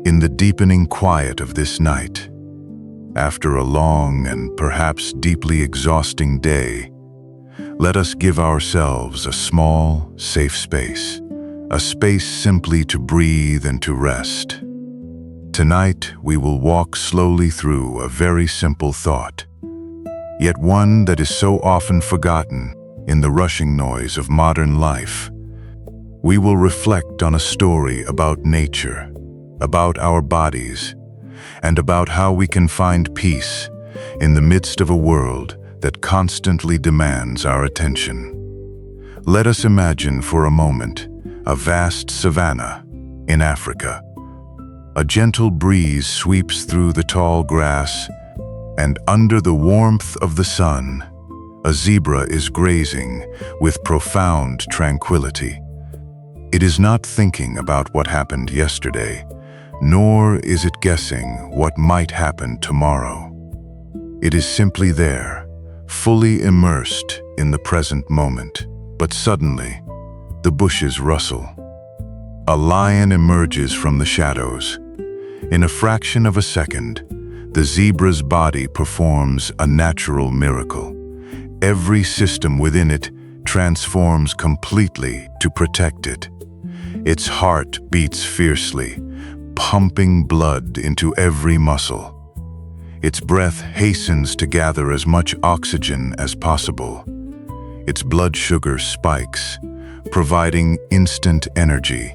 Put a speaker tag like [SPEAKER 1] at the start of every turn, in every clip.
[SPEAKER 1] In the deepening quiet of this night, after a long and perhaps deeply exhausting day, let us give ourselves a small, safe space, a space simply to breathe and to rest. Tonight, we will walk slowly through a very simple thought, yet one that is so often forgotten in the rushing noise of modern life. We will reflect on a story about nature, about our bodies, and about how we can find peace in the midst of a world that constantly demands our attention. Let us imagine for a moment a vast savanna in Africa. A gentle breeze sweeps through the tall grass, and under the warmth of the sun, a zebra is grazing with profound tranquility. It is not thinking about what happened yesterday, nor is it guessing what might happen tomorrow. It is simply there, fully immersed in the present moment. But suddenly, the bushes rustle. A lion emerges from the shadows. In a fraction of a second, the zebra's body performs a natural miracle. Every system within it transforms completely to protect it. Its heart beats fiercely, pumping blood into every muscle. Its breath hastens to gather as much oxygen as possible. Its blood sugar spikes, providing instant energy.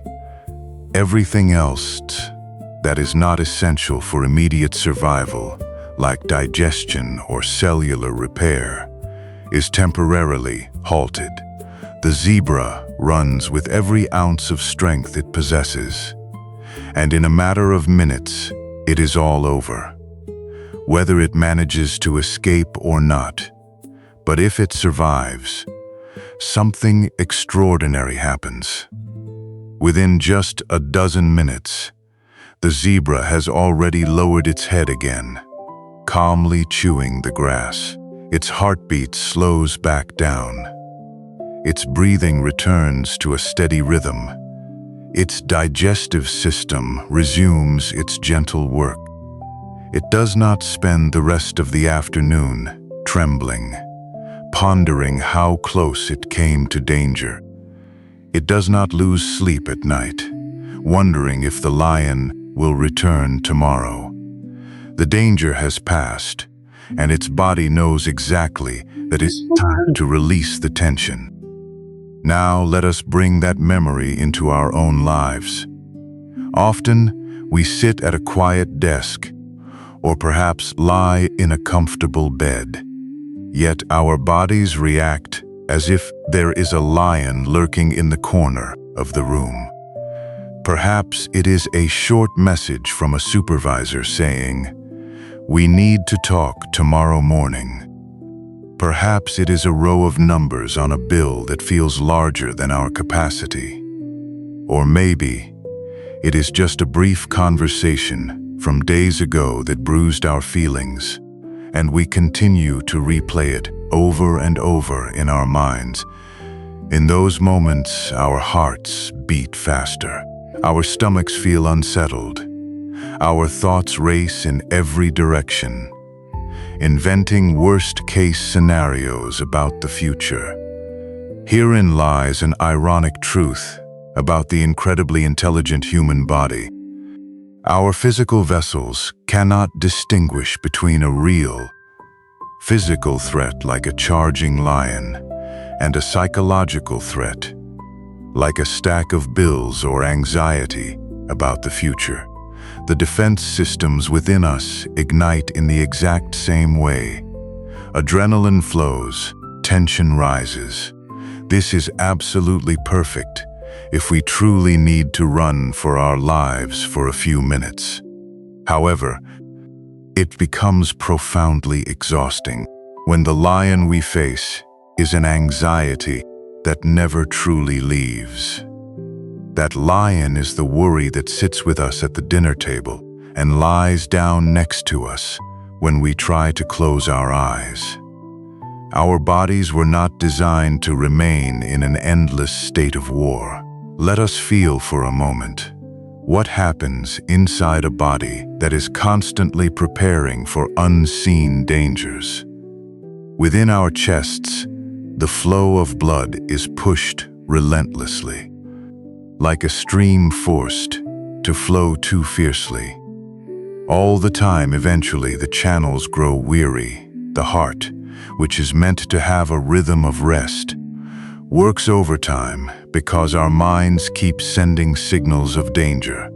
[SPEAKER 1] Everything else that is not essential for immediate survival, like digestion or cellular repair, is temporarily halted. The zebra runs with every ounce of strength it possesses, and in a matter of minutes, it is all over. Whether it manages to escape or not, but if it survives, something extraordinary happens. Within just a dozen minutes, the zebra has already lowered its head again, calmly chewing the grass. Its heartbeat slows back down. Its breathing returns to a steady rhythm. Its digestive system resumes its gentle work. It does not spend the rest of the afternoon trembling, pondering how close it came to danger. It does not lose sleep at night, wondering if the lion will return tomorrow. The danger has passed, and its body knows exactly that it's time to release the tension. Now let us bring that memory into our own lives. Often, we sit at a quiet desk, or perhaps lie in a comfortable bed. Yet our bodies react as if there is a lion lurking in the corner of the room. Perhaps it is a short message from a supervisor saying, "We need to talk tomorrow morning." Perhaps it is a row of numbers on a bill that feels larger than our capacity. Or maybe it is just a brief conversation from days ago that bruised our feelings, and we continue to replay it over and over in our minds. In those moments, our hearts beat faster. Our stomachs feel unsettled. Our thoughts race in every direction, inventing worst-case scenarios about the future. Herein lies an ironic truth about the incredibly intelligent human body. Our physical vessels cannot distinguish between a real, physical threat like a charging lion and a psychological threat, like a stack of bills or anxiety about the future. The defense systems within us ignite in the exact same way. Adrenaline flows, tension rises. This is absolutely perfect if we truly need to run for our lives for a few minutes. However, it becomes profoundly exhausting when the lion we face is an anxiety that never truly leaves. That lion is the worry that sits with us at the dinner table and lies down next to us when we try to close our eyes. Our bodies were not designed to remain in an endless state of war. Let us feel for a moment. What happens inside a body that is constantly preparing for unseen dangers? Within our chests, the flow of blood is pushed relentlessly, like a stream forced to flow too fiercely. All the time, eventually, the channels grow weary. The heart, which is meant to have a rhythm of rest, works overtime because our minds keep sending signals of danger.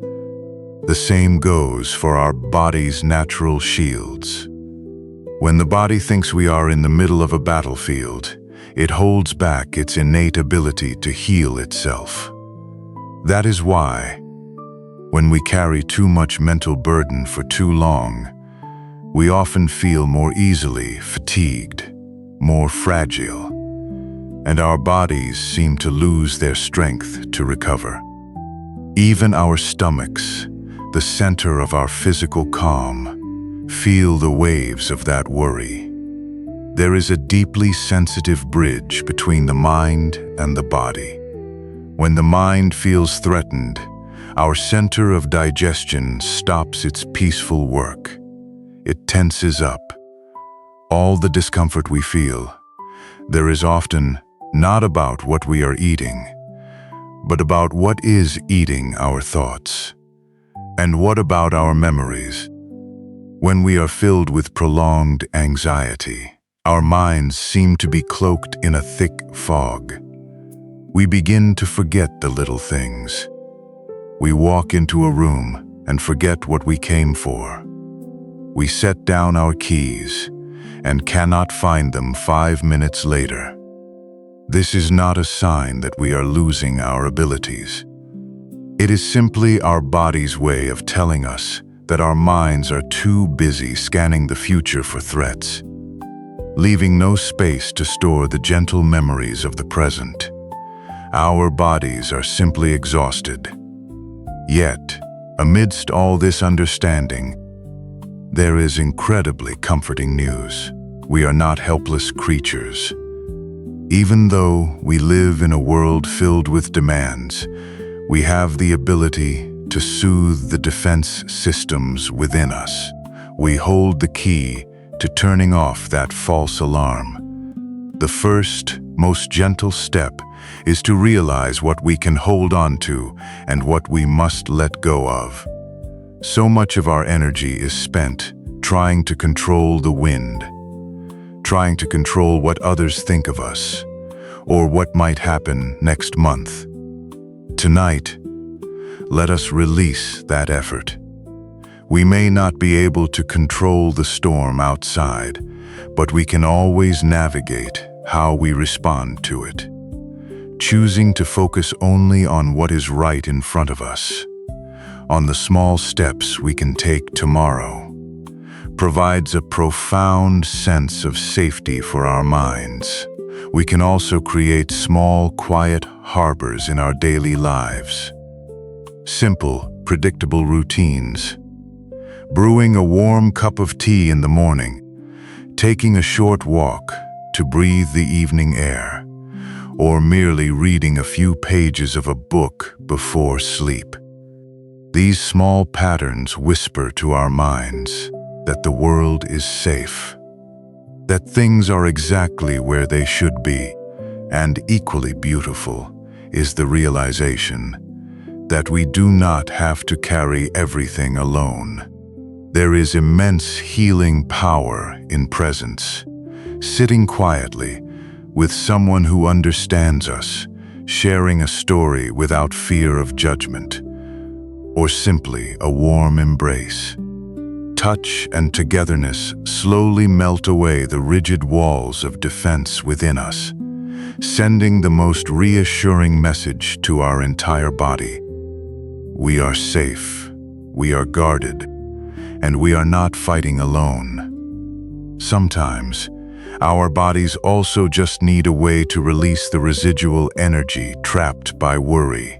[SPEAKER 1] The same goes for our body's natural shields. When the body thinks we are in the middle of a battlefield, it holds back its innate ability to heal itself. That is why, when we carry too much mental burden for too long, we often feel more easily fatigued, more fragile, and our bodies seem to lose their strength to recover. Even our stomachs, the center of our physical calm, feel the waves of that worry. There is a deeply sensitive bridge between the mind and the body. When the mind feels threatened, our center of digestion stops its peaceful work. It tenses up. All the discomfort we feel, there is often not about what we are eating, but about what is eating our thoughts. And what about our memories? When we are filled with prolonged anxiety, our minds seem to be cloaked in a thick fog. We begin to forget the little things. We walk into a room and forget what we came for. We set down our keys and cannot find them 5 minutes later. This is not a sign that we are losing our abilities. It is simply our body's way of telling us that our minds are too busy scanning the future for threats, leaving no space to store the gentle memories of the present. Our bodies are simply exhausted. Yet, amidst all this understanding, there is incredibly comforting news. We are not helpless creatures. Even though we live in a world filled with demands, we have the ability to soothe the defense systems within us. We hold the key to turning off that false alarm. The first, most gentle step is to realize what we can hold on to and what we must let go of. So much of our energy is spent trying to control the wind, trying to control what others think of us, or what might happen next month. Tonight, let us release that effort. We may not be able to control the storm outside, but we can always navigate how we respond to it. Choosing to focus only on what is right in front of us, on the small steps we can take tomorrow, provides a profound sense of safety for our minds. We can also create small, quiet harbors in our daily lives. Simple, predictable routines. Brewing a warm cup of tea in the morning, taking a short walk to breathe the evening air, or merely reading a few pages of a book before sleep. These small patterns whisper to our minds that the world is safe, that things are exactly where they should be, and equally beautiful is the realization that we do not have to carry everything alone. There is immense healing power in presence, sitting quietly with someone who understands us, sharing a story without fear of judgment, or simply a warm embrace. Touch and togetherness slowly melt away the rigid walls of defense within us, sending the most reassuring message to our entire body. We are safe, we are guarded, and we are not fighting alone. Sometimes, our bodies also just need a way to release the residual energy trapped by worry.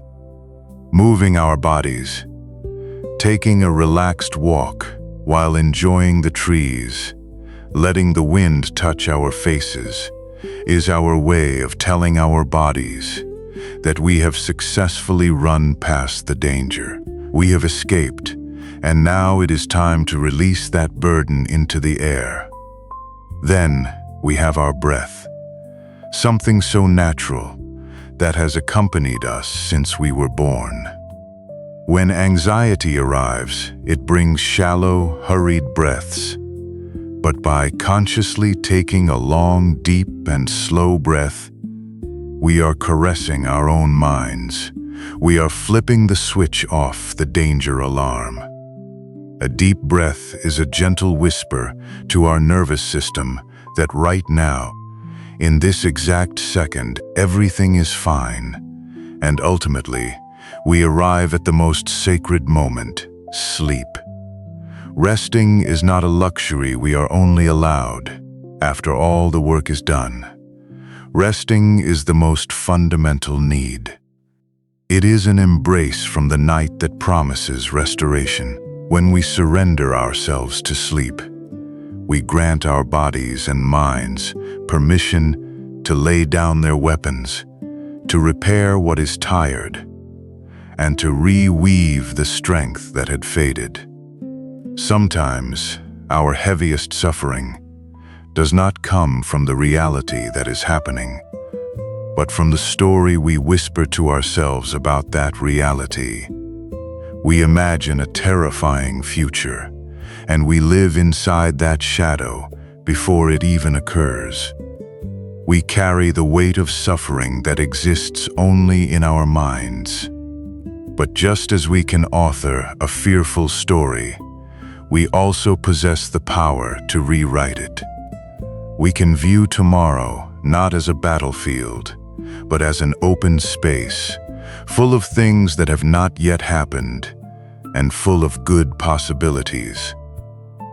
[SPEAKER 1] Moving our bodies, taking a relaxed walk while enjoying the trees, letting the wind touch our faces, is our way of telling our bodies that we have successfully run past the danger, We have escaped, and now it is time to release that burden into the air. Then we have our breath, something so natural that has accompanied us since we were born. When anxiety arrives, it brings shallow, hurried breaths. But by consciously taking a long, deep, and slow breath, we are caressing our own minds. We are flipping the switch off the danger alarm. A deep breath is a gentle whisper to our nervous system that right now, in this exact second, everything is fine. And ultimately, we arrive at the most sacred moment, sleep. Resting is not a luxury we are only allowed after all the work is done. Resting is the most fundamental need. It is an embrace from the night that promises restoration. When we surrender ourselves to sleep, we grant our bodies and minds permission to lay down their weapons, to repair what is tired, and to reweave the strength that had faded. Sometimes, our heaviest suffering does not come from the reality that is happening, but from the story we whisper to ourselves about that reality. We imagine a terrifying future, and we live inside that shadow before it even occurs. We carry the weight of suffering that exists only in our minds. But just as we can author a fearful story, we also possess the power to rewrite it. We can view tomorrow not as a battlefield, but as an open space, full of things that have not yet happened, and full of good possibilities.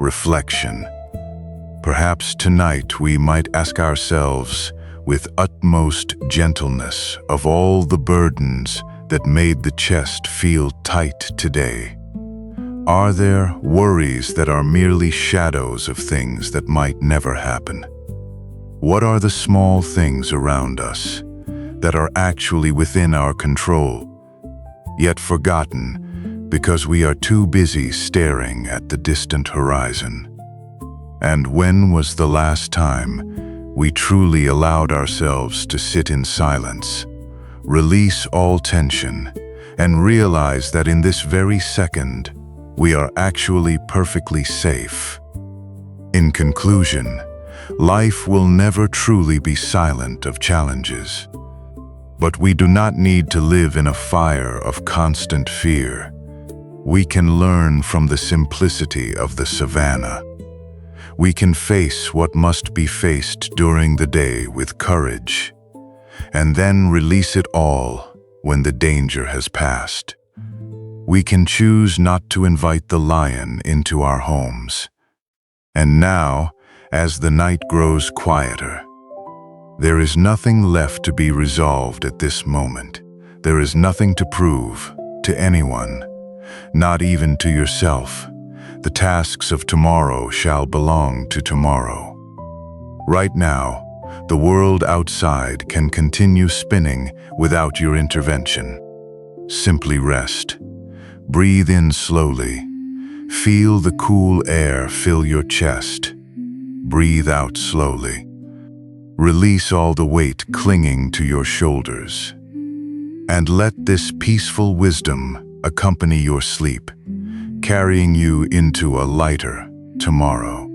[SPEAKER 1] Reflection. Perhaps tonight we might ask ourselves, with utmost gentleness, of all the burdens that made the chest feel tight today, are there worries that are merely shadows of things that might never happen? What are the small things around us that are actually within our control, yet forgotten because we are too busy staring at the distant horizon? And when was the last time we truly allowed ourselves to sit in silence, release all tension, and realize that in this very second, we are actually perfectly safe? In conclusion, life will never truly be silent of challenges. But we do not need to live in a fire of constant fear. We can learn from the simplicity of the savannah. We can face what must be faced during the day with courage, and then release it all when the danger has passed. We can choose not to invite the lion into our homes. And now, as the night grows quieter, there is nothing left to be resolved at this moment. There is nothing to prove to anyone, not even to yourself. The tasks of tomorrow shall belong to tomorrow. Right now, the world outside can continue spinning without your intervention. Simply rest. Breathe in slowly. Feel the cool air fill your chest. Breathe out slowly. Release all the weight clinging to your shoulders. And let this peaceful wisdom accompany your sleep, carrying you into a lighter tomorrow.